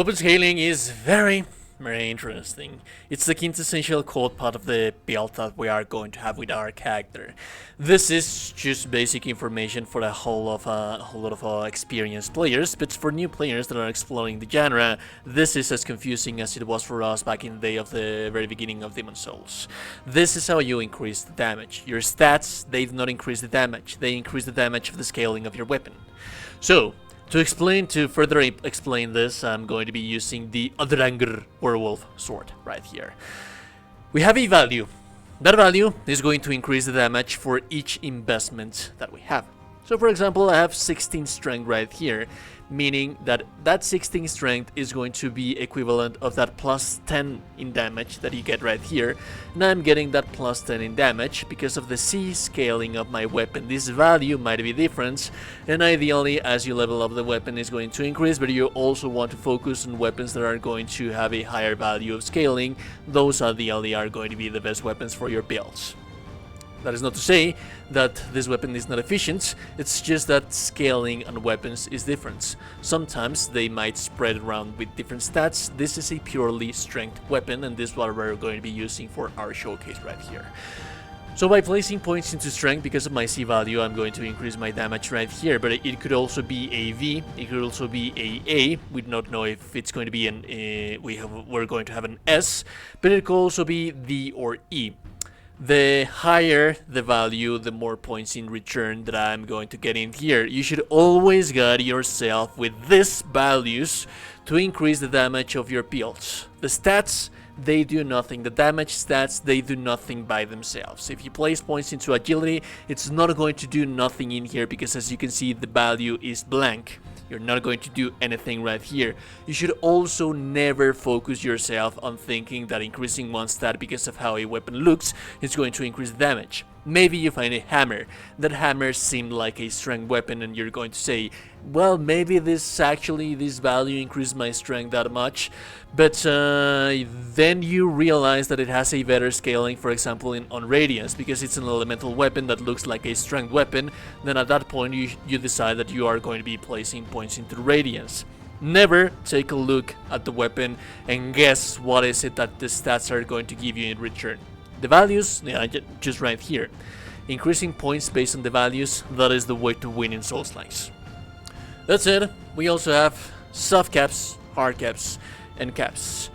Weapon scaling is very interesting. It's the quintessential core part of the build that we are going to have with our character. This is just basic information for a whole lot of experienced players, but for new players that are exploring the genre, this is as confusing as it was for us back in the day of the very beginning of Demon's Souls. This is how you increase the damage. Your stats, they do not increase the damage, they increase the damage of the scaling of your weapon. So, to further explain this, I'm going to be using the Adrangr Werewolf Sword right here. We have a value. That value is going to increase the damage for each investment that we have. So for example, I have 16 strength right here, meaning that that 16 strength is going to be equivalent of that plus 10 in damage that you get right here. And I'm getting that plus 10 in damage because of the C scaling of my weapon. This value might be different, and ideally as you level up the weapon is going to increase, but you also want to focus on weapons that are going to have a higher value of scaling. Those ideally are going to be the best weapons for your builds. That is not to say that this weapon is not efficient, it's just that scaling on weapons is different. Sometimes they might spread around with different stats. This is a purely strength weapon, and this is what we're going to be using for our showcase right here. So by placing points into strength, because of my C value, I'm going to increase my damage right here, but it could also be a V, it could also be a we do not know if it's going to be an we're going to have an S, but it could also be D or E. The higher the value, the more points in return that I'm going to get in here. You should always guide yourself with these values to increase the damage of your builds. The stats, they do nothing. The damage stats, they do nothing by themselves. If you place points into agility, it's not going to do nothing in here because as you can see, the value is blank. You're not going to do anything right here. You should also never focus yourself on thinking that increasing one stat because of how a weapon looks is going to increase damage. Maybe you find a hammer. That hammer seemed like a strength weapon and you're going to say, well, maybe this value increased my strength that much, but then you realize that it has a better scaling, for example on radiance, because it's an elemental weapon that looks like a strength weapon. Then at that point you decide that you are going to be placing points into radiance. Never take a look at the weapon and guess what is it that the stats are going to give you in return. The values, yeah, just right here. Increasing points based on the values, that is the way to win in Souls-likes. That's it. We also have soft caps, hard caps, and caps.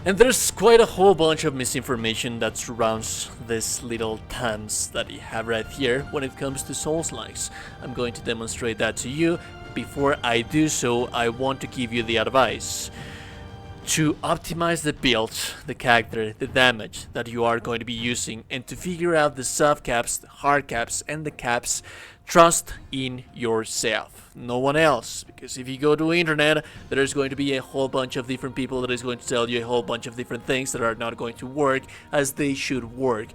And there's quite a whole bunch of misinformation that surrounds these little terms that you have right here when it comes to Souls-likes. I'm going to demonstrate that to you. Before I do so, I want to give you the advice to optimize the build, the character, the damage that you are going to be using, and to figure out the soft caps, the hard caps, and the caps. Trust in yourself, no one else, because if you go to the internet, there's going to be a whole bunch of different people that is going to tell you a whole bunch of different things that are not going to work as they should work.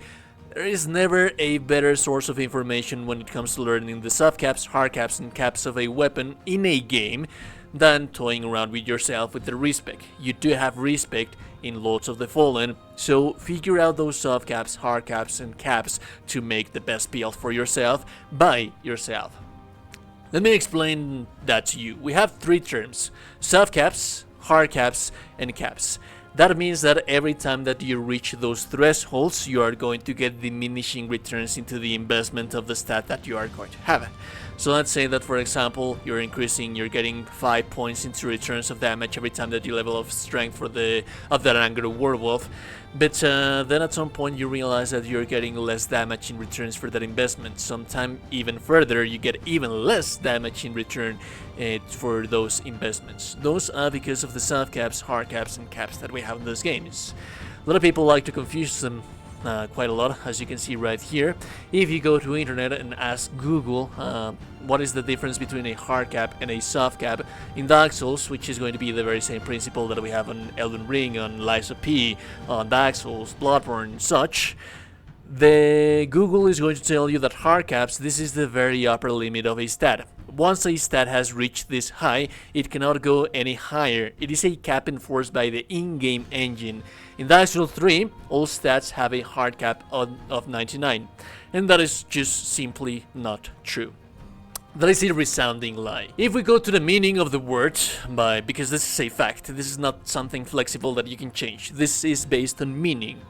There is never a better source of information when it comes to learning the soft caps, hard caps, and caps of a weapon in a game than toying around with yourself with the respec. You do have respec in Lords of the Fallen, so figure out those soft caps, hard caps, and caps to make the best build for yourself by yourself. Let me explain that to you. We have three terms: soft caps, hard caps, and caps. That means that every time that you reach those thresholds, you are going to get diminishing returns into the investment of the stat that you are going to have. So let's say that, for example, you're getting 5 points into returns of damage every time that you level up strength of that Adrangr Werewolf. But then at some point you realize that you're getting less damage in returns for that investment. Sometime even further, you get even less damage in return for those investments. Those are because of the soft caps, hard caps, and caps that we have in those games. A lot of people like to confuse them quite a lot, as you can see right here. If you go to internet and ask Google what is the difference between a hard cap and a soft cap in Dark Souls, which is going to be the very same principle that we have on Elden Ring, on Lies of P, on Dark Souls, Bloodborne, and such, the Google is going to tell you that hard caps, this is the very upper limit of a stat. Once a stat has reached this high, it cannot go any higher. It is a cap enforced by the in-game engine. In Dark Souls 3, all stats have a hard cap of 99, and that is just simply not true. That is a resounding lie. If we go to the meaning of the word, because this is a fact, this is not something flexible that you can change. This is based on meaning.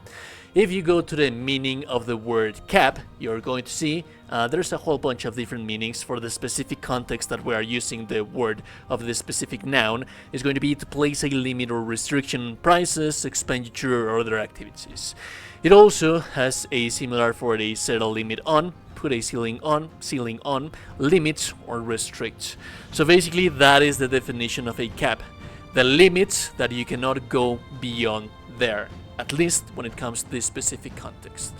If you go to the meaning of the word cap, you're going to see there's a whole bunch of different meanings for the specific context that we are using the word of the specific noun. Is going to be to place a limit or restriction on prices, expenditure, or other activities. It also has a similar for a set a limit on, put a ceiling on, limit, or restrict. So basically that is the definition of a cap. The limit that you cannot go beyond there, at least when it comes to this specific context.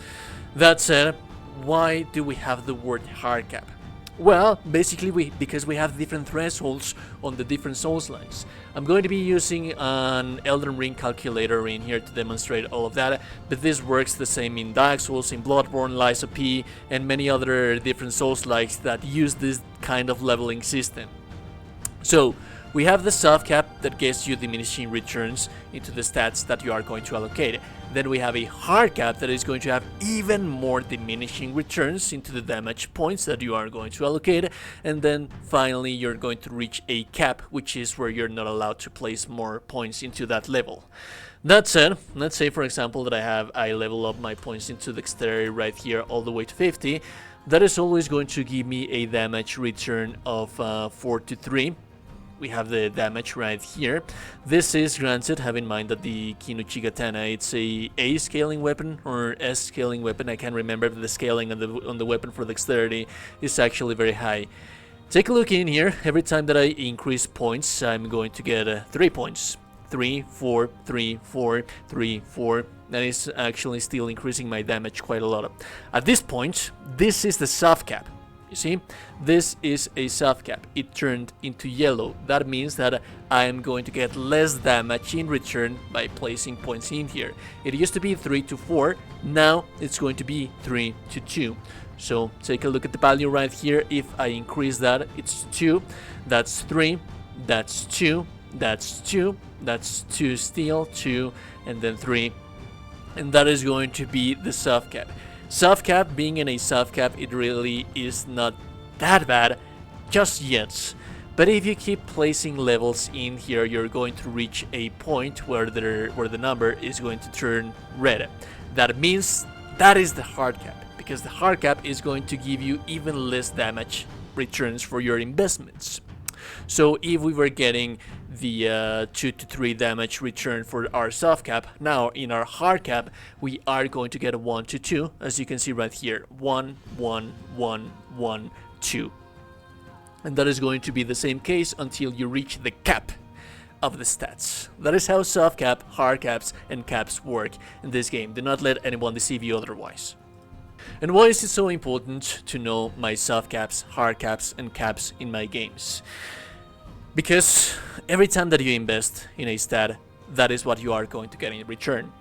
That said, why do we have the word hard cap? Well, basically because we have different thresholds on the different Souls lines. I'm going to be using an Elden Ring calculator in here to demonstrate all of that, but this works the same in Dark Souls, in Bloodborne, Lies of P, and many other different Souls likes that use this kind of leveling system. So, we have the soft cap that gets you diminishing returns into the stats that you are going to allocate. Then we have a hard cap that is going to have even more diminishing returns into the damage points that you are going to allocate. And then finally you're going to reach a cap, which is where you're not allowed to place more points into that level. That said, let's say for example that I level up my points into dexterity right here all the way to 50. That is always going to give me a damage return of 4 to 3. We have the damage right here. This is granted, have in mind that the Kinuchi Katana, it's a scaling weapon or S scaling weapon. I can't remember, but the scaling on the weapon for dexterity is actually very high. Take a look in here. Every time that I increase points, I'm going to get 3 points. 3, 4, 3, 4, 3, 4. That is actually still increasing my damage quite a lot. At this point, this is the soft cap. You see, this is a soft cap. It turned into yellow. That means that I am going to get less damage in return by placing points in here. It used to be 3 to 4. Now it's going to be 3 to 2. So take a look at the value right here. If I increase that, it's 2. That's 3. That's 2. That's 2. That's 2 still. 2. And then 3. And that is going to be the soft cap. Soft cap, being in a soft cap, it really is not that bad just yet. But if you keep placing levels in here, you're going to reach a point where the number is going to turn red. That means that is the hard cap, because the hard cap is going to give you even less damage returns for your investments. So if we were getting the 2 to 3 damage return for our soft cap, now in our hard cap we are going to get a 1 to 2, as you can see right here. 1, 1, 1, 1, 2. And that is going to be the same case until you reach the cap of the stats. That is how soft cap, hard caps, and caps work in this game. Do not let anyone deceive you otherwise. And why is it so important to know my soft caps, hard caps, and caps in my games? Because every time that you invest in a stat, that is what you are going to get in return.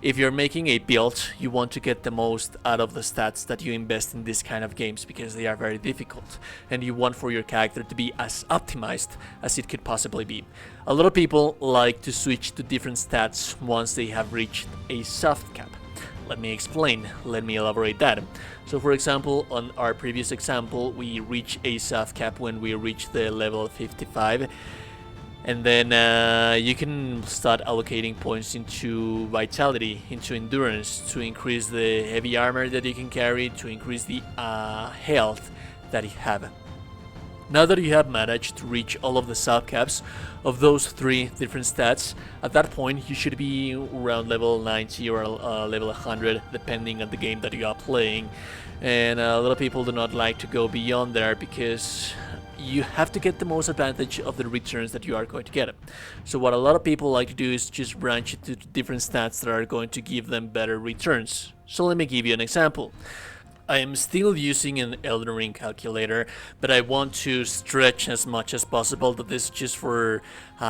If you're making a build, you want to get the most out of the stats that you invest in this kind of games, because they are very difficult, and you want for your character to be as optimized as it could possibly be. A lot of people like to switch to different stats once they have reached a soft cap. Let me explain, let me elaborate that. So for example, on our previous example, we reach a soft cap when we reach the level 55. And then you can start allocating points into vitality, into endurance, to increase the heavy armor that you can carry, to increase the health that you have. Now that you have managed to reach all of the soft caps of those 3 different stats, at that point you should be around level 90 or level 100, depending on the game that you are playing. And a lot of people do not like to go beyond there, because you have to get the most advantage of the returns that you are going to get. So what a lot of people like to do is just branch it to different stats that are going to give them better returns. So let me give you an example. I am still using an Elden Ring calculator, but I want to stretch as much as possible. That this is just for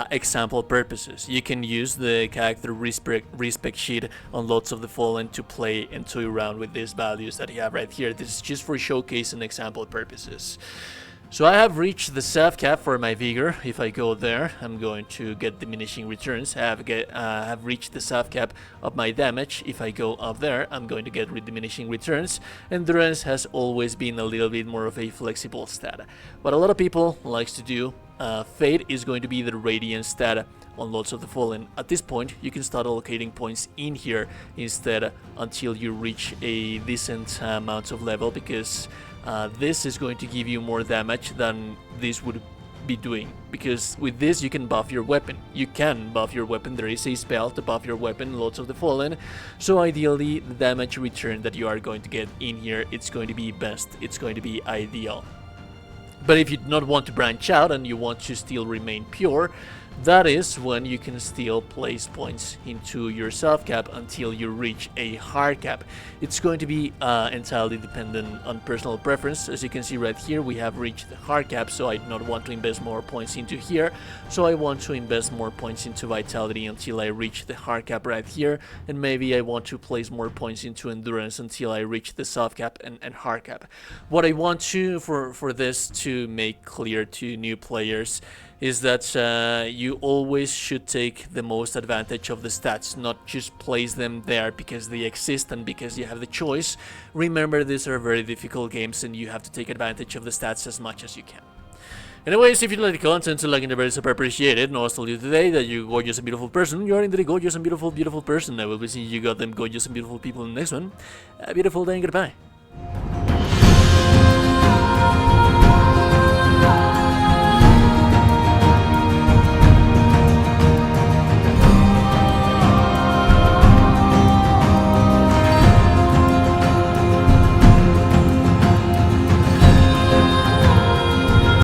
example purposes. You can use the character respec sheet on Lords of the Fallen to play and toy around with these values that you have right here. This is just for showcase and example purposes. So I have reached the self cap for my vigor. If I go there, I'm going to get diminishing returns. I have reached the self cap of my damage. If I go up there, I'm going to get diminishing returns. Endurance has always been a little bit more of a flexible stat. What a lot of people likes to do, Fate is going to be the radiant stat on Lords of the Fallen. At this point, you can start allocating points in here instead until you reach a decent amount of level, because this is going to give you more damage than this would be doing, because with this you can buff your weapon. You can buff your weapon. There is a spell to buff your weapon, Lords of the Fallen. So ideally, the damage return that you are going to get in here, it's going to be best. It's going to be ideal. But if you do not want to branch out and you want to still remain pure, that is when you can still place points into your soft cap until you reach a hard cap. It's going to be entirely dependent on personal preference. As you can see right here, we have reached the hard cap, so I do not want to invest more points into here. So I want to invest more points into vitality until I reach the hard cap right here, and maybe I want to place more points into endurance until I reach the soft cap and hard cap. What I want to for this to make clear to new players is that you always should take the most advantage of the stats, not just place them there because they exist and because you have the choice. Remember, these are very difficult games and you have to take advantage of the stats as much as you can. Anyways, if you like the content, so liking the very super appreciated. And I'll tell you today that you're gorgeous and beautiful person. You're indeed a gorgeous and beautiful person. I will be seeing you goddamn gorgeous and beautiful people in the next one. A beautiful day and goodbye.